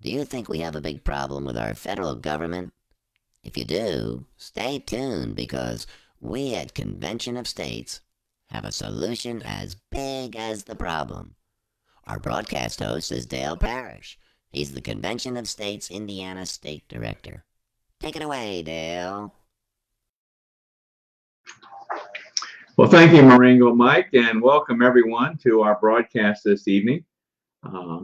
Do you think we have a big problem with our federal government? If you do, stay tuned because we at Convention of States have a solution as big as the problem. Our broadcast host is Dale Parrish. He's the Convention of States Indiana State Director. Take it away, Dale. Well, thank you, Maringo Mike, and welcome everyone to our broadcast this evening. Uh,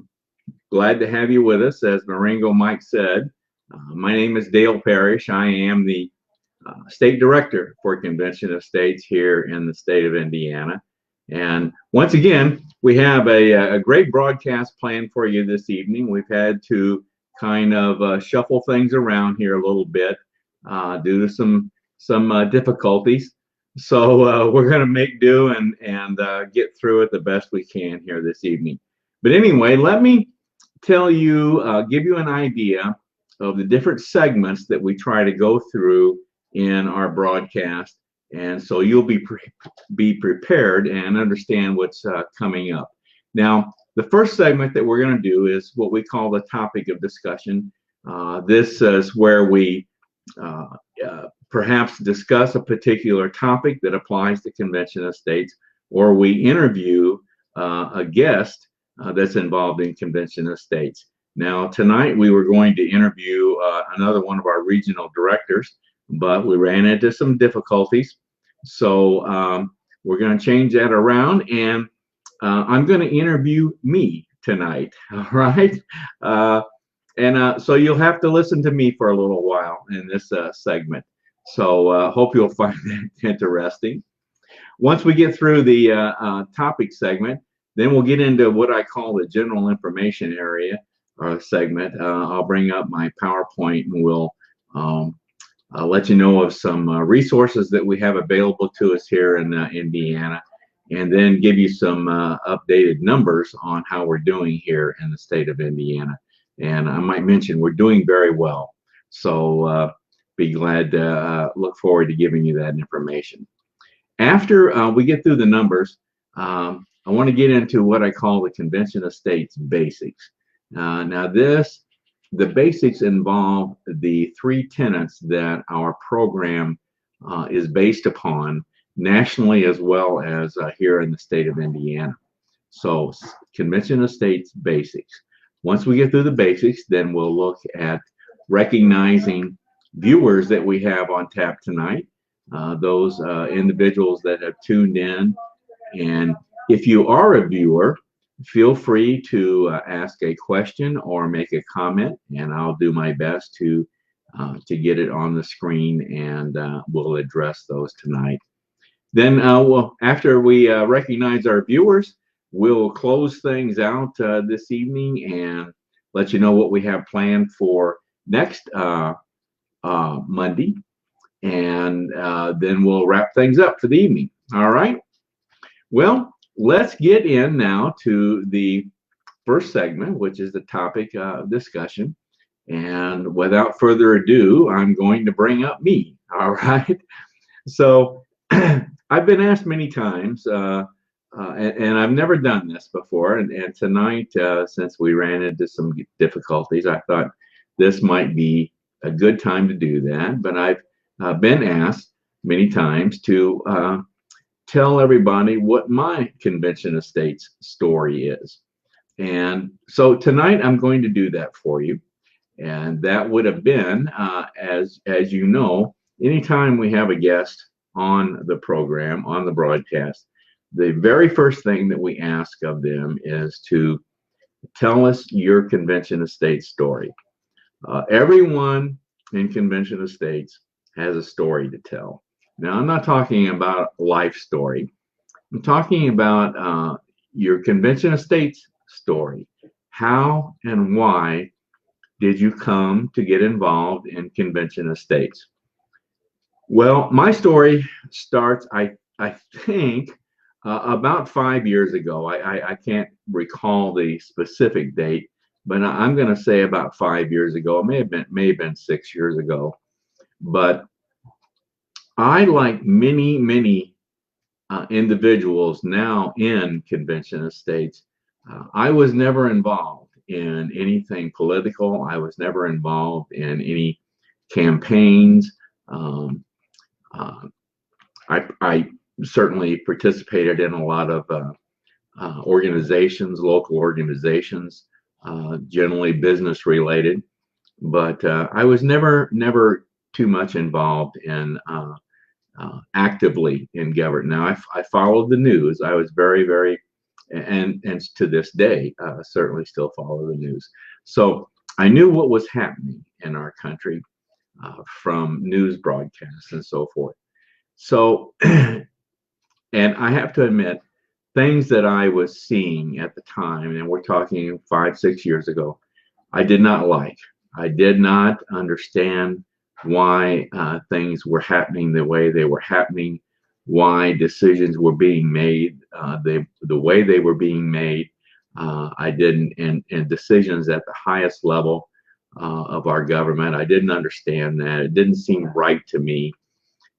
Glad to have you with us. As Maringo Mike said, my name is Dale Parrish. I am the State Director for Convention of States here in the state of Indiana. And once again, we have a great broadcast planned for you this evening. We've had to kind of shuffle things around here a little bit due to some difficulties. So we're going to make do and get through it the best we can here this evening. But anyway, let me tell you, give you an idea of the different segments that we try to go through in our broadcast, and so you'll be prepared and understand what's coming up. Now, the first segment that we're going to do is what we call the topic of discussion. This is where we perhaps discuss a particular topic that applies to Convention of States, or we interview a guest that's involved in Convention of States. Now, tonight we were going to interview another one of our regional directors, but we ran into some difficulties. So we're going to change that around, and I'm going to interview me tonight. All right. So you'll have to listen to me for a little while in this segment. So hope you'll find that interesting. Once we get through the topic segment, then we'll get into what I call the general information area or segment. I'll bring up my PowerPoint and we'll let you know of some resources that we have available to us here in Indiana, and then give you some updated numbers on how we're doing here in the state of Indiana. And I might mention we're doing very well. So be glad to look forward to giving you that information. After we get through the numbers, I want to get into what I call the Convention of States basics. Now the basics involve the three tenets that our program is based upon nationally as well as here in the state of Indiana. So Convention of States basics. Once we get through the basics, then we'll look at recognizing viewers that we have on tap tonight, those individuals that have tuned in. And if you are a viewer, feel free to ask a question or make a comment, and I'll do my best to get it on the screen, and we'll address those tonight. Then, after we recognize our viewers, we'll close things out this evening and let you know what we have planned for next Monday, and then we'll wrap things up for the evening. All right. Well, let's get in now to the first segment, which is the topic of discussion. And without further ado, I'm going to bring up me. All right. So I've been asked many times, and I've never done this before. And tonight, since we ran into some difficulties, I thought this might be a good time to do that. But I've been asked many times to tell everybody what my Convention of States story is. And so tonight I'm going to do that for you. And that would have been, as you know, anytime we have a guest on the program, on the broadcast, the very first thing that we ask of them is to tell us your Convention of States story. Everyone in Convention of States has a story to tell. Now, I'm not talking about a life story. I'm talking about your Convention of States story. How and why did you come to get involved in Convention of States? Well, my story starts, I think, about 5 years ago. I can't recall the specific date, but I'm going to say about 5 years ago. It may have been 6 years ago. But I, like many individuals now in Convention of States, I was never involved in anything political. I was never involved in any campaigns. Um, uh, I certainly participated in a lot of organizations, local organizations, generally business related, but I was never too much involved in actively in government. Now I followed the news. I was very and to this day certainly still follow the news. So I knew what was happening in our country from news broadcasts and so forth. So and I have to admit, things that I was seeing at the time, and we're talking 5, 6 years ago, I did not like. I did not understand why things were happening the way they were happening, why decisions were being made, the way they were being made. I didn't, and decisions at the highest level of our government. I didn't understand that. It didn't seem right to me.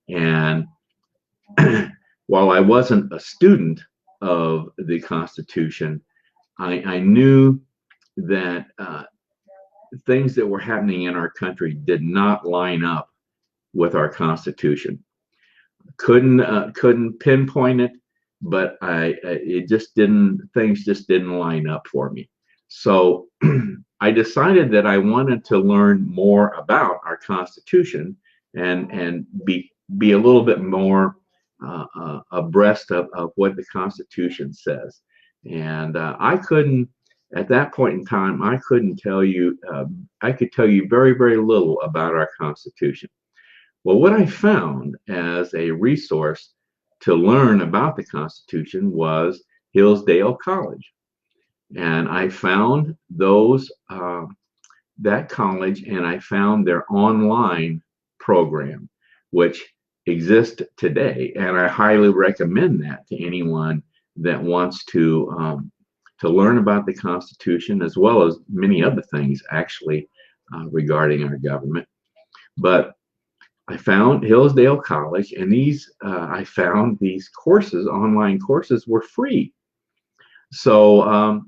And while I wasn't a student of the Constitution, I knew that things that were happening in our country did not line up with our Constitution. Couldn't pinpoint it, but it just didn't. Things just didn't line up for me. So I decided that I wanted to learn more about our Constitution and be a little bit more abreast of what the Constitution says. And I couldn't, at that point in time, I couldn't tell you, I could tell you very little about our Constitution. Well, what I found as a resource to learn about the Constitution was Hillsdale College. And I found that college, and I found their online program, which exists today. And I highly recommend that to anyone that wants to learn about the Constitution, as well as many other things actually regarding our government. But I found Hillsdale College, and I found these courses, online courses, were free. So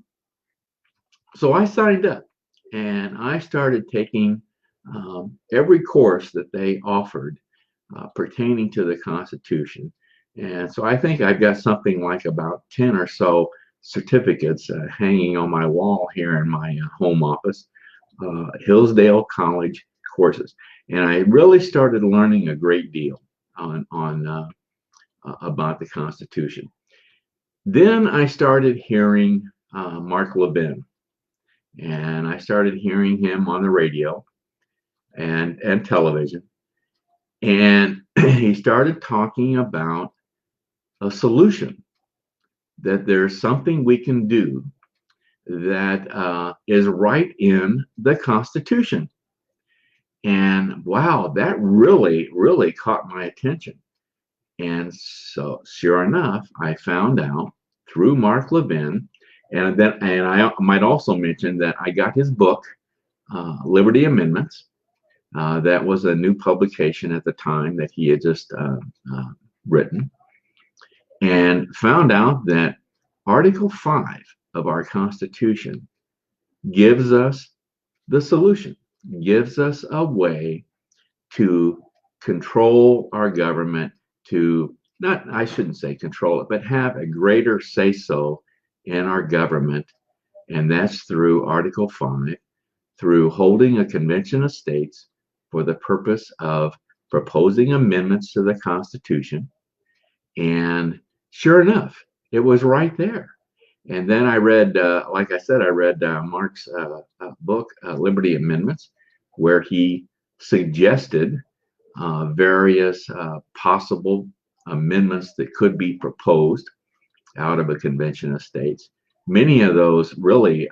so I signed up, and I started taking every course that they offered pertaining to the Constitution. And so I think I've got something like about 10 or so certificates hanging on my wall here in my home office, Hillsdale College courses. And I really started learning a great deal on about the Constitution. Then I started hearing Mark Levin, and I started hearing him on the radio and television. And he started talking about a solution, that there's something we can do that is right in the Constitution. And wow, that really caught my attention. And so sure enough, I found out through Mark Levin, and I might also mention that I got his book, Liberty Amendments. That was a new publication at the time that he had just written, and found out that Article 5 of our Constitution gives us the solution, gives us a way to control our government, to not, I shouldn't say control it, but have a greater say-so in our government. And that's through Article 5, through holding a convention of states for the purpose of proposing amendments to the Constitution. And sure enough, it was right there. And then I read, like I said, I read Mark's book, Liberty Amendments, where he suggested various possible amendments that could be proposed out of a convention of states. Many of those really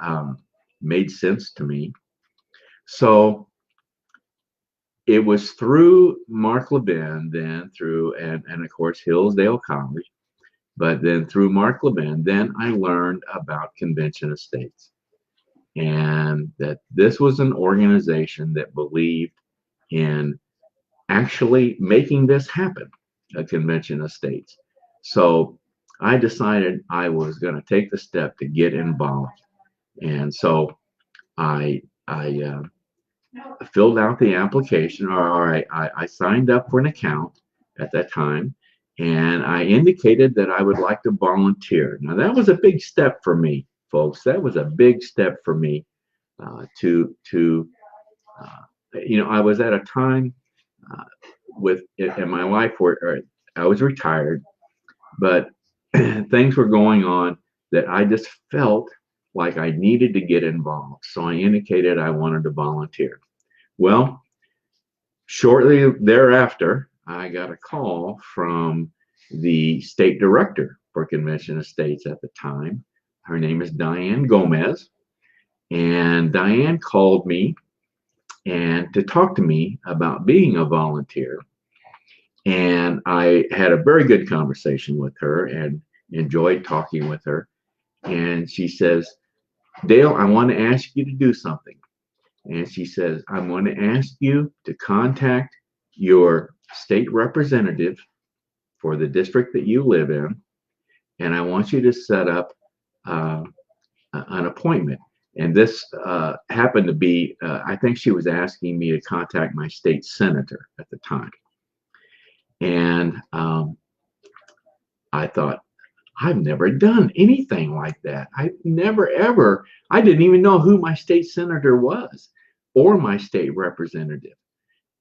made sense to me. So it was through Mark Levin, then through, and of course, Hillsdale College, but then through Mark Levin, then I learned about Convention of States, and that this was an organization that believed in actually making this happen, a Convention of States. So I decided I was going to take the step to get involved. And so I filled out the application, or I signed up for an account at that time, and I indicated that I would like to volunteer. Now that was a big step for me, folks. That was a big step for me to I was at a time uh, with in my life where I was retired, but things were going on that I just felt like I needed to get involved. So I indicated I wanted to volunteer. Well, shortly thereafter, I got a call from the state director for Convention of States at the time. Her name is Diane Gomez. And Diane called me and to talk to me about being a volunteer. And I had a very good conversation with her and enjoyed talking with her. And she says, Dale, I want to ask you to do something. And she says, I'm going to ask you to contact your state representative for the district that you live in. And I want you to set up uh, an appointment. And this happened to be, I think she was asking me to contact my state senator at the time. And I thought, I've never done anything like that. I've never, ever, I didn't even know who my state senator was or my state representative.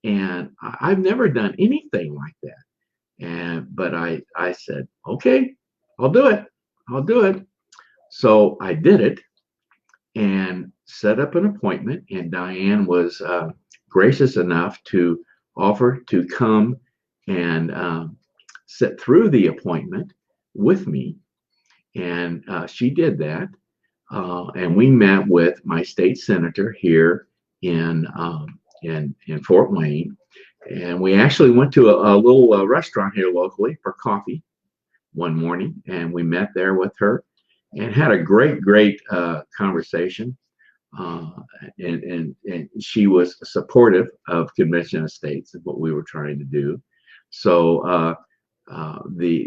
And I've never done anything like that. But I said, okay, I'll do it. I'll do it. So I did it and set up an appointment. And Diane was gracious enough to offer to come and sit through the appointment with me. And she did that. And we met with my state senator here in Fort Wayne. And we actually went to a little restaurant here locally for coffee one morning. And we met there with her and had a great conversation. And she was supportive of Convention of States and what we were trying to do. So the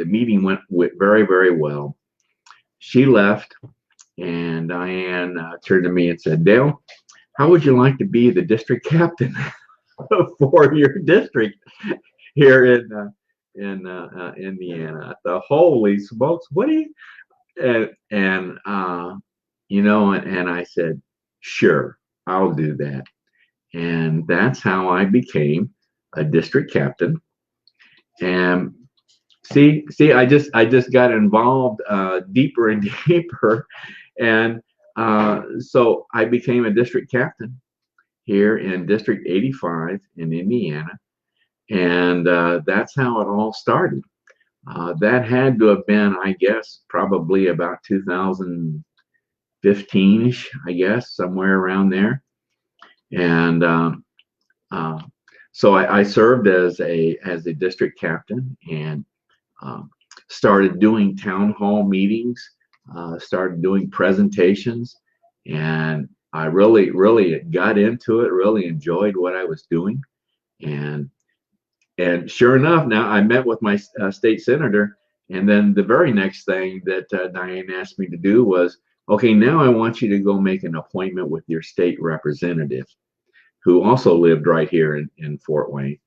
meeting went very well. She left, and Diane turned to me and said, Dale, how would you like to be the district captain for your district here in Indiana? I thought, holy smokes, what do you? And and I said, sure, I'll do that. And that's how I became a district captain. And see, I just got involved deeper and deeper, and so I became a district captain here in District 85 in Indiana, and that's how it all started. That had to have been, I guess, probably about 2015ish, I guess, somewhere around there, and uh, so I served as a district captain and um, started doing town hall meetings, started doing presentations, and I really got into it, really enjoyed what I was doing. And sure enough, now I met with my state senator, and then the very next thing that Diane asked me to do was, okay, now I want you to go make an appointment with your state representative, who also lived right here in Fort Wayne.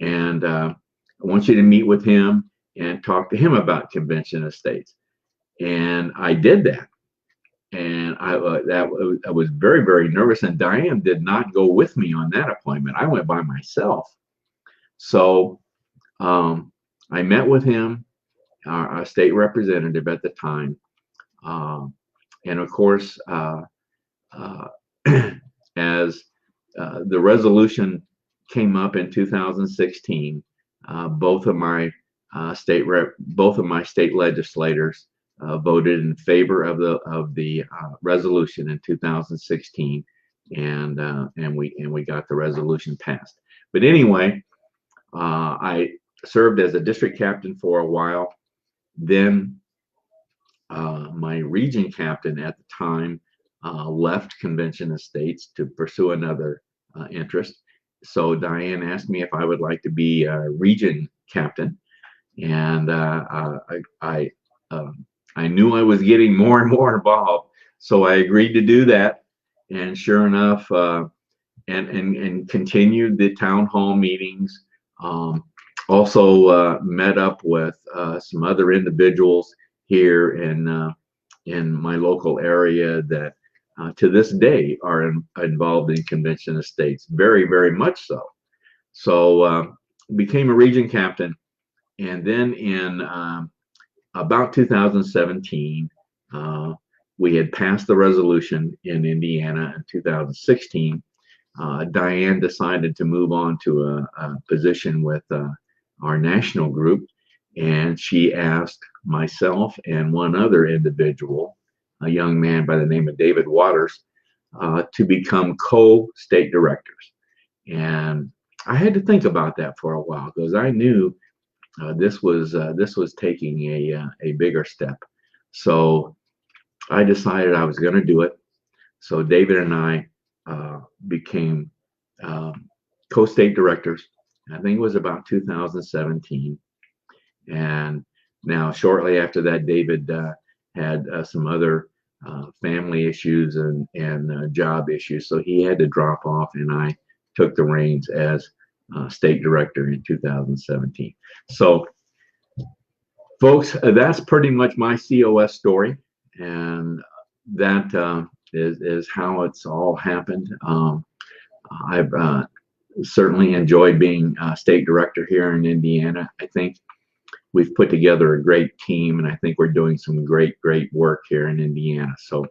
And I want you to meet with him and talk to him about Convention of States. And I did that. And I was very nervous. And Diane did not go with me on that appointment. I went by myself. So I met with him, our state representative at the time. And of course, as the resolution came up in 2016, both of my state legislators voted in favor of the resolution in 2016, and we got the resolution passed. But anyway, I served as a district captain for a while. Then my region captain at the time left Convention of States to pursue another interest. So Diane asked me if I would like to be a region captain, and I knew I was getting more and more involved, so I agreed to do that. and sure enough, and continued the town hall meetings. Um, Also met up with some other individuals here in my local area that to this day are involved in convention estates, very, very much so. So became a region captain, and then in about 2017, uh, we had passed the resolution in Indiana in 2016. Diane decided to move on to a position with our national group, and she asked myself and one other individual, a young man by the name of David Waters, to become co-state directors. And I had to think about that for a while because I knew this was taking a bigger step. So I decided I was going to do it. So David and I became co-state directors. I think it was about 2017. And now, shortly after that, David had some other family issues and job issues, so he had to drop off, and I took the reins as state director in 2017. So, folks, that's pretty much my COS story, and that is how it's all happened. I've certainly enjoyed being state director here in Indiana. I think we've put together a great team, and I think we're doing some great, great work here in Indiana. So,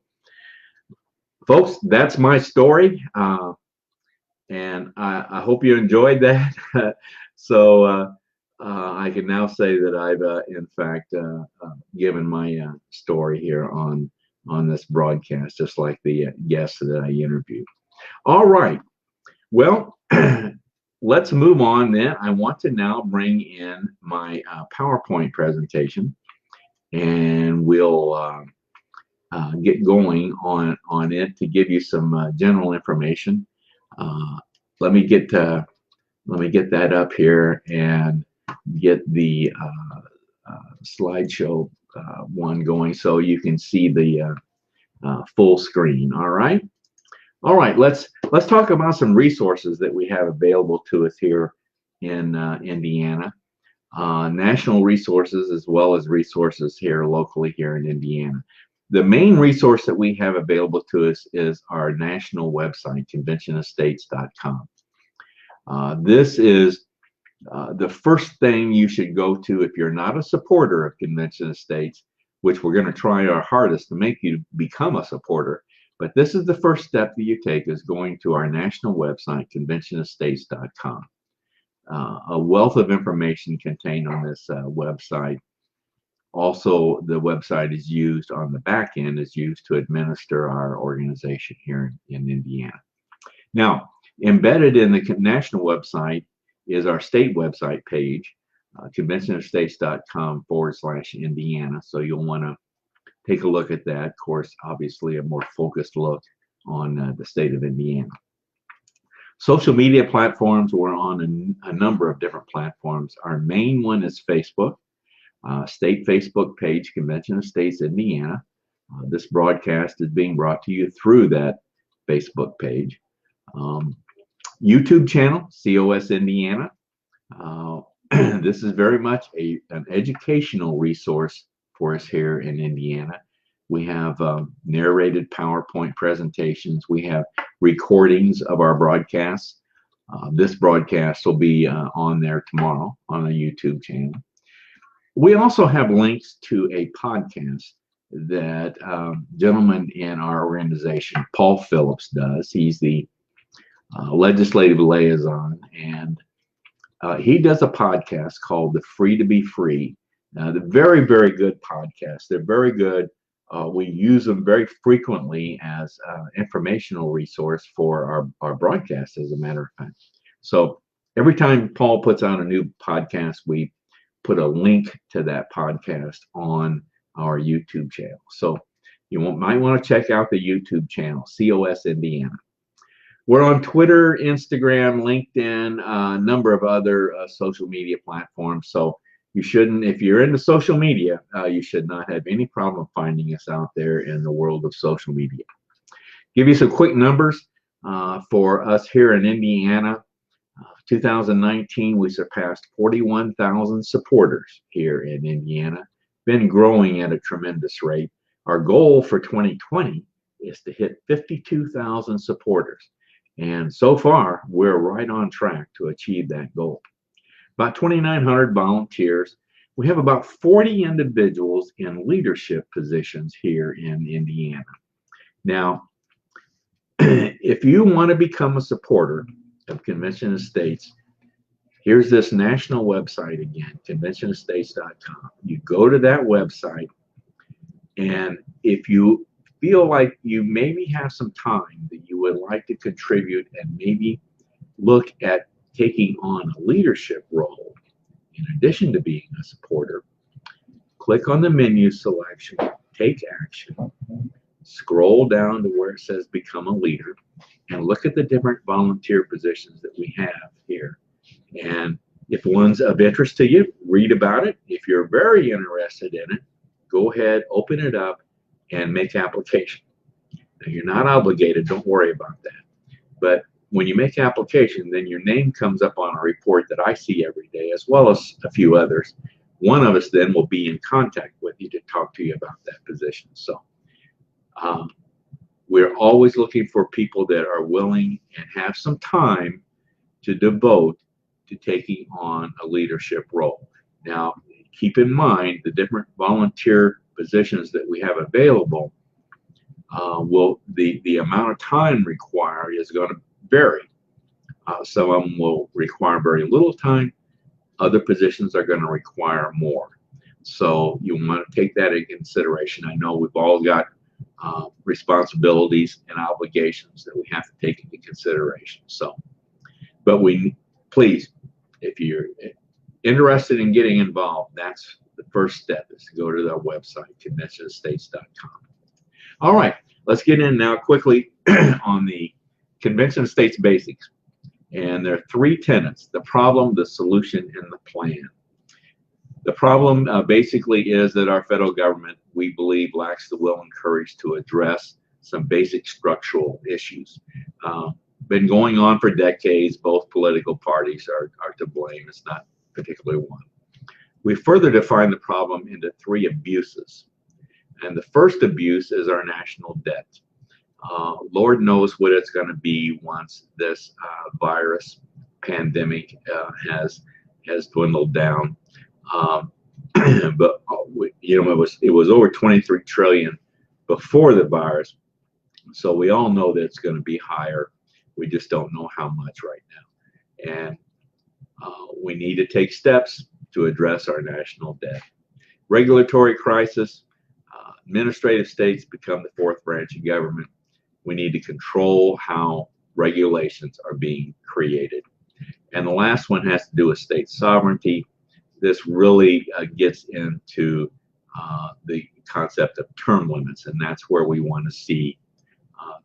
folks, that's my story, and I hope you enjoyed that. So, I can now say that I've, in fact, given my story here on this broadcast, just like the guests that I interviewed. All right. Well, let's move on then. I want to now bring in my PowerPoint presentation, and we'll get going on it to give you some general information. Uh, let me get that up here and get the slideshow one going so you can see the full screen. All right. All right, let's talk about some resources that we have available to us here in Indiana. National resources as well as resources here locally here in Indiana. The main resource that we have available to us is our national website, conventionestates.com. This is the first thing you should go to if you're not a supporter of convention estates, which we're going to try our hardest to make you become a supporter. But this is the first step that you take, is going to our national website, conventionestates.com. A wealth of information contained on this website. Also, the website is used on the back end, is used to administer our organization here in Indiana. Now, embedded in the national website is our state website page, conventionestates.com/Indiana. So you'll want to take a look at that. Of course, obviously a more focused look on the state of Indiana. Social media platforms, we're on a number of different platforms. Our main one is Facebook, state Facebook page, Convention of States Indiana. This broadcast is being brought to you through that Facebook page. YouTube channel, COS Indiana. This is very much an educational resource for us here in Indiana. We have narrated PowerPoint presentations. We have recordings of our broadcasts. This broadcast will be on there tomorrow on the YouTube channel. We also have links to a podcast that gentleman in our organization, Paul Phillips, does. He's the legislative liaison, and he does a podcast called The Free to Be Free. They're very, very good podcasts. They're very good. We use them very frequently as informational resource for our broadcast, as a matter of fact. So every time Paul puts out a new podcast, we put a link to that podcast on our YouTube channel. So you might want to check out the YouTube channel, COS Indiana. We're on Twitter, Instagram, LinkedIn, a number of other social media platforms. So you shouldn't, if you're into social media, you should not have any problem finding us out there in the world of social media. Give you some quick numbers for us here in Indiana. 2019, we surpassed 41,000 supporters here in Indiana. Been growing at a tremendous rate. Our goal for 2020 is to hit 52,000 supporters. And so far, we're right on track to achieve that goal. About 2,900 volunteers. We have about 40 individuals in leadership positions here in Indiana. Now, if you want to become a supporter of Convention of States, here's this national website again, conventionofstates.com. You go to that website, and if you feel like you maybe have some time that you would like to contribute and maybe look at taking on a leadership role in addition to being a supporter, click on the menu selection, take action, scroll down to where it says become a leader, and look at the different volunteer positions that we have here. And if one's of interest to you, read about it. If you're very interested in it, go ahead, open it up, and make application. Now, you're not obligated, don't worry about that. But when you make application, then your name comes up on a report that I see every day, as well as a few others. One of us then will be in contact with you to talk to you about that position. So we're always looking for people that are willing and have some time to devote to taking on a leadership role. Now, keep in mind the different volunteer positions that we have available. The amount of time required is going to vary. Some of them will require very little time. Other positions are going to require more. So you want to take that into consideration. I know we've all got responsibilities and obligations that we have to take into consideration. So, but please, if you're interested in getting involved, that's the first step, is to go to their website, conventionofstates.com. All right, let's get in now quickly on the Convention of States basics. And there are three tenets: the problem, the solution, and the plan. The problem basically is that our federal government, we believe, lacks the will and courage to address some basic structural issues. Been going on for decades. Both political parties are to blame. It's not particularly one. We further define the problem into three abuses. And the first abuse is our national debt. Lord knows what it's going to be once this virus pandemic has dwindled down. But it was over 23 trillion before the virus, so we all know that it's going to be higher. We just don't know how much right now, and we need to take steps to address our national debt. Regulatory crisis. Administrative states become the fourth branch of government. We need to control how regulations are being created. And the last one has to do with state sovereignty. This really gets into the concept of term limits, and that's where we want to see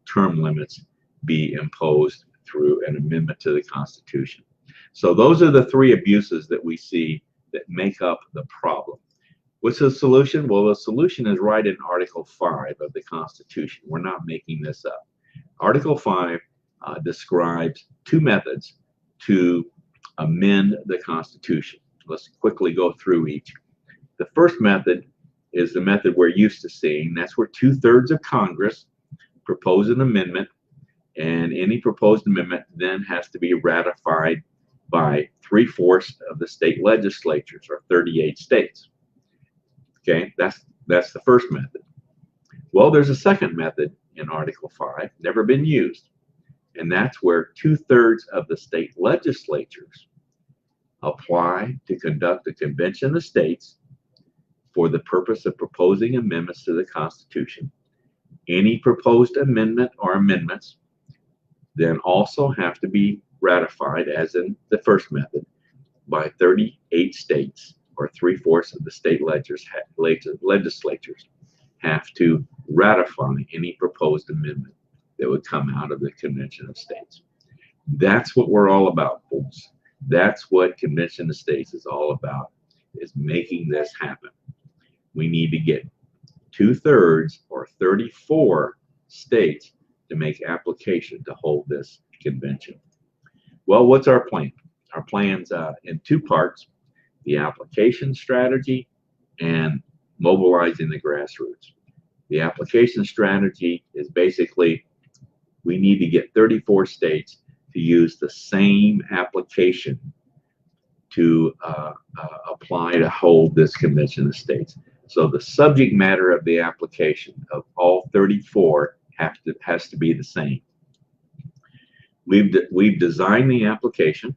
term limits be imposed through an amendment to the Constitution. So those are the three abuses that we see that make up the problem. What's the solution? Well, the solution is right in Article 5 of the Constitution. We're not making this up. Article 5 describes two methods to amend the Constitution. Let's quickly go through each. The first method is the method we're used to seeing. That's where 2/3 of Congress propose an amendment, and any proposed amendment then has to be ratified by 3/4 of the state legislatures, or 38 states. Okay, that's the first method. Well, there's a second method in Article 5, never been used, and that's where 2/3 of the state legislatures apply to conduct a convention of states for the purpose of proposing amendments to the Constitution. Any proposed amendment or amendments then also have to be ratified, as in the first method, by 38 states, or 3/4 of the state legislatures have to ratify any proposed amendment that would come out of the Convention of States. That's what we're all about, folks. That's what Convention of States is all about, is making this happen. We need to get 2/3 or 34 states to make application to hold this convention. Well, what's our plan? Our plan's in two parts: the application strategy and mobilizing the grassroots. The application strategy is basically we need to get 34 states to use the same application to apply to hold this convention of states. So the subject matter of the application of all 34 has to be the same. We've designed the application,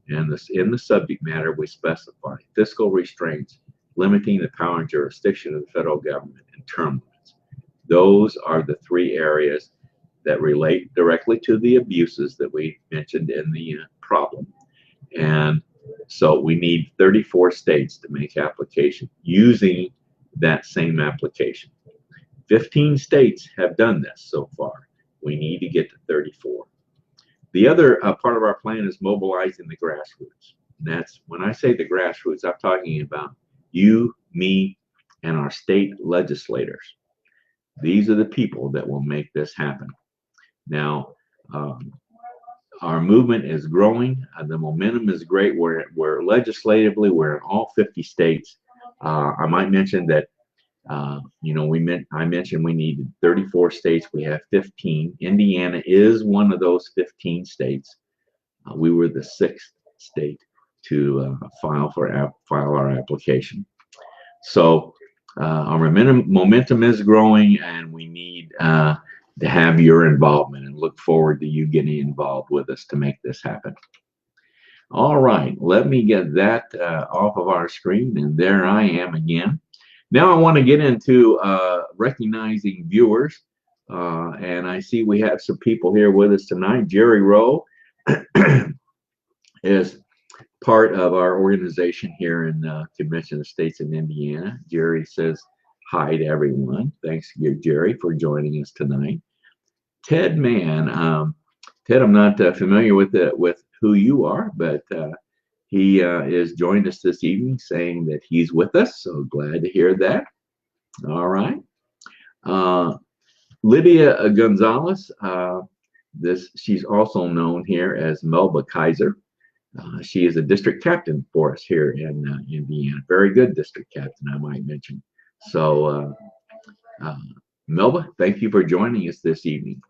and in the subject matter we specify fiscal restraints limiting the power and jurisdiction of the federal government and term limits. Those are the three areas that relate directly to the abuses that we mentioned in the problem. And so we need 34 states to make application using that same application. 15 states have done this so far. We need to get to 34. The other part of our plan is mobilizing the grassroots. And that's, when I say the grassroots, I'm talking about you, me, and our state legislators. These are the people that will make this happen. Now, our movement is growing. The momentum is great. We're legislatively, we're in all 50 states. I might mention that, I mentioned we needed 34 states. We have 15. Indiana is one of those 15 states. We were the 6th state to file our application. So our momentum is growing, and we need to have your involvement, and look forward to you getting involved with us to make this happen. All right, let me get that off of our screen, and there I am again. Now I want to get into recognizing viewers, and I see we have some people here with us tonight. Jerry Rowe is part of our organization here in Convention of States in Indiana. Jerry says hi to everyone. Thanks, Jerry, for joining us tonight. Ted Mann, Ted, I'm not familiar with who you are, but he has joined us this evening saying that he's with us, so glad to hear that. All right. Lydia Gonzalez, she's also known here as Melba Kaiser. She is a district captain for us here in Indiana. Very good district captain, I might mention. So, Melba, thank you for joining us this evening.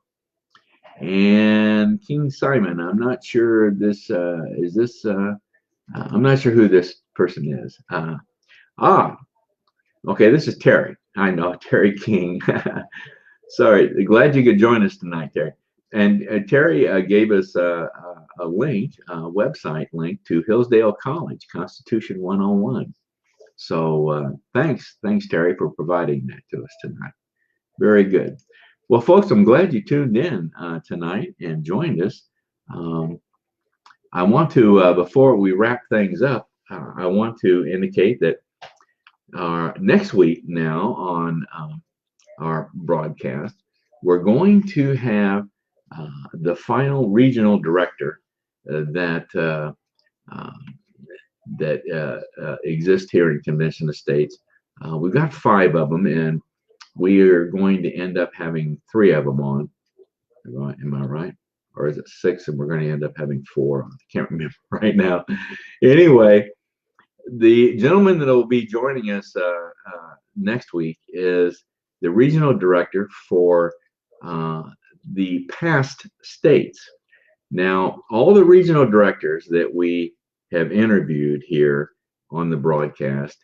And King Simon, I'm not sure this I'm not sure who this person is. Okay, this is Terry. I know, Terry King. Sorry, glad you could join us tonight, Terry. And Terry gave us a link, a website link to Hillsdale College, Constitution 101. So thanks, Terry, for providing that to us tonight. Very good. Well, folks, I'm glad you tuned in tonight and joined us. I want to, before we wrap things up, I want to indicate that next week now on our broadcast, we're going to have the final regional director that exist here in Convention of States. We've got 5 of them, and we are going to end up having 3 of them on. Am I right? Or is it 6 and we're going to end up having 4 on? I can't remember right now. Anyway, the gentleman that will be joining us next week is the regional director for the past states. Now, all the regional directors that we have interviewed here on the broadcast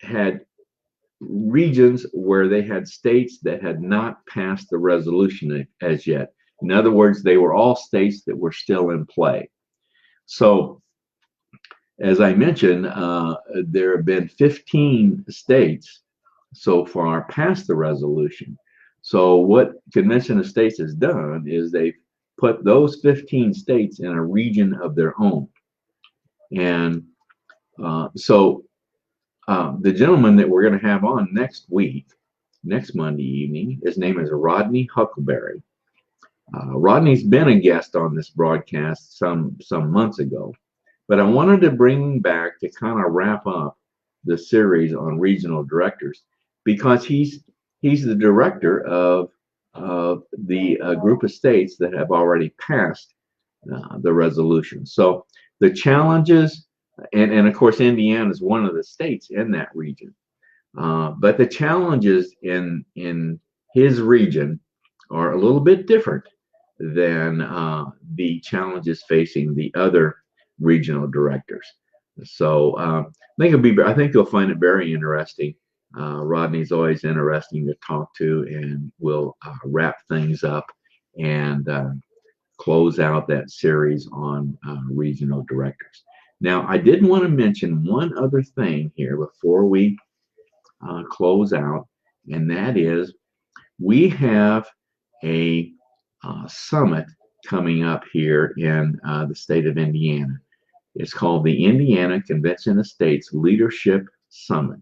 had regions where they had states that had not passed the resolution as yet. In other words, they were all states that were still in play. So, as I mentioned, there have been 15 states so far past the resolution. So what Convention of States has done is they've put those 15 states in a region of their own. And the gentleman that we're going to have on next Monday evening, his name is Rodney Huckleberry. Rodney's been a guest on this broadcast some months ago, but I wanted to bring him back to kind of wrap up the series on regional directors, because he's the director of the group of states that have already passed the resolution. So the challenges, and of course, Indiana is one of the states in that region. But the challenges in his region are a little bit different than the challenges facing the other regional directors. So I think you'll find it very interesting. Rodney's always interesting to talk to, and we'll wrap things up and close out that series on regional directors. Now, I did want to mention one other thing here before we close out, and that is we have a summit coming up here in the state of Indiana. It's called the Indiana Convention of States Leadership Summit.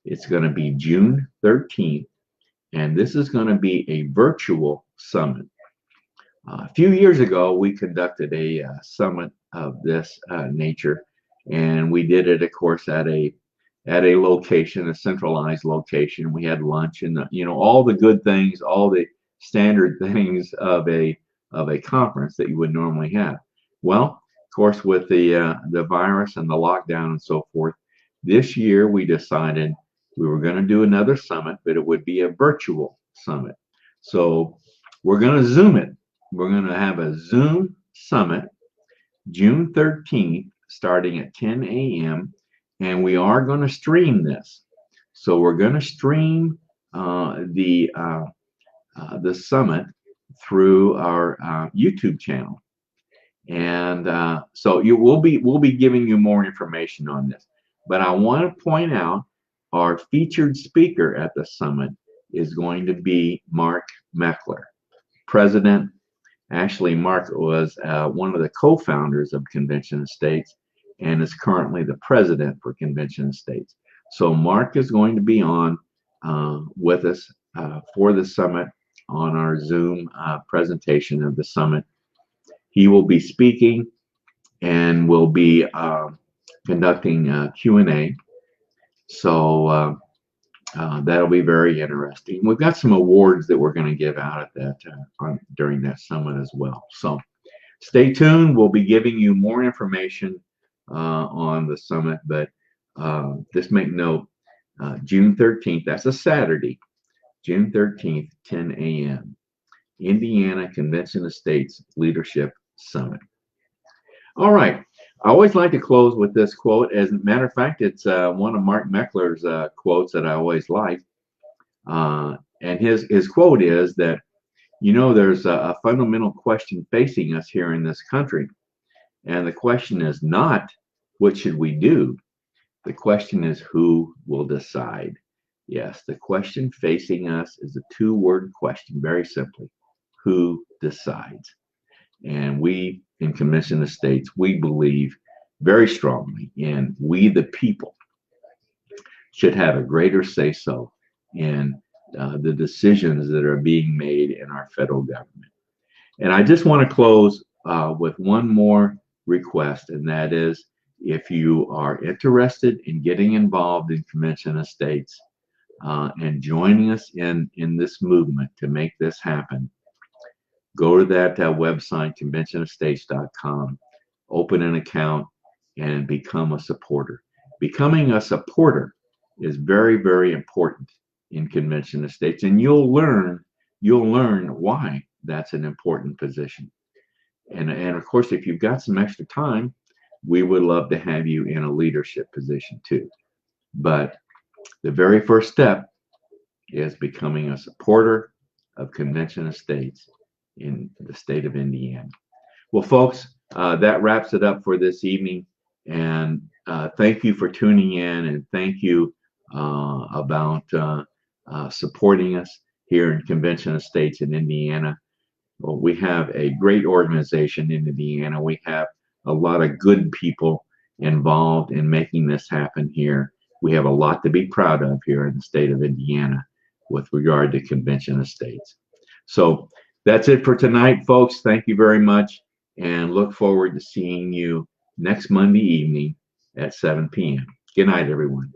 It's going to be June 13th, and this is going to be a virtual summit. A few years ago, we conducted a summit of this nature, and we did it, of course, at a location, a centralized location. We had lunch and all the good things, all the standard things of a conference that you would normally have. Well, of course, with the virus and the lockdown and so forth, this year we decided we were going to do another summit, but it would be a virtual summit. So we're going to Zoom it. We're going to have a Zoom summit June 13th, starting at 10 a.m. And we are going to stream this. So we're going to stream the summit through our YouTube channel, and so we'll be giving you more information on this. But I want to point out our featured speaker at the summit is going to be Mark Meckler, president. Actually, Mark was one of the co-founders of Convention of States and is currently the president for Convention of States. So Mark is going to be on with us for the summit on our Zoom presentation of the summit. He will be speaking and will be conducting Q&A. So that'll be very interesting. We've got some awards that we're going to give out at that during that summit as well. So stay tuned. We'll be giving you more information on the summit, but just make note, June 13th, that's a Saturday, June 13th, 10 a.m., Indiana Convention of States Leadership Summit. All right. I always like to close with this quote. As a matter of fact, it's one of Mark Meckler's quotes that I always like. And his quote is that, there's a fundamental question facing us here in this country. And the question is not, what should we do? The question is, who will decide? Yes, the question facing us is a two-word question, very simply. Who decides? And we in Convention of States, we believe very strongly in we the people should have a greater say-so in the decisions that are being made in our federal government. And I just want to close with one more request, and that is, if you are interested in getting involved in Convention of States and joining us in this movement to make this happen, go to that website, conventionofstates.com, open an account, and become a supporter. Becoming a supporter is very, very important in Convention of States, and you'll learn why that's an important position. And of course, if you've got some extra time, we would love to have you in a leadership position too. But the very first step is becoming a supporter of Convention of States in the state of Indiana. Well, folks, that wraps it up for this evening. And thank you for tuning in, and thank you about supporting us here in Convention of States in Indiana. Well, we have a great organization in Indiana. We have a lot of good people involved in making this happen here. We have a lot to be proud of here in the state of Indiana with regard to Convention of States. So that's it for tonight, folks. Thank you very much, and look forward to seeing you next Monday evening at 7 p.m. Good night, everyone.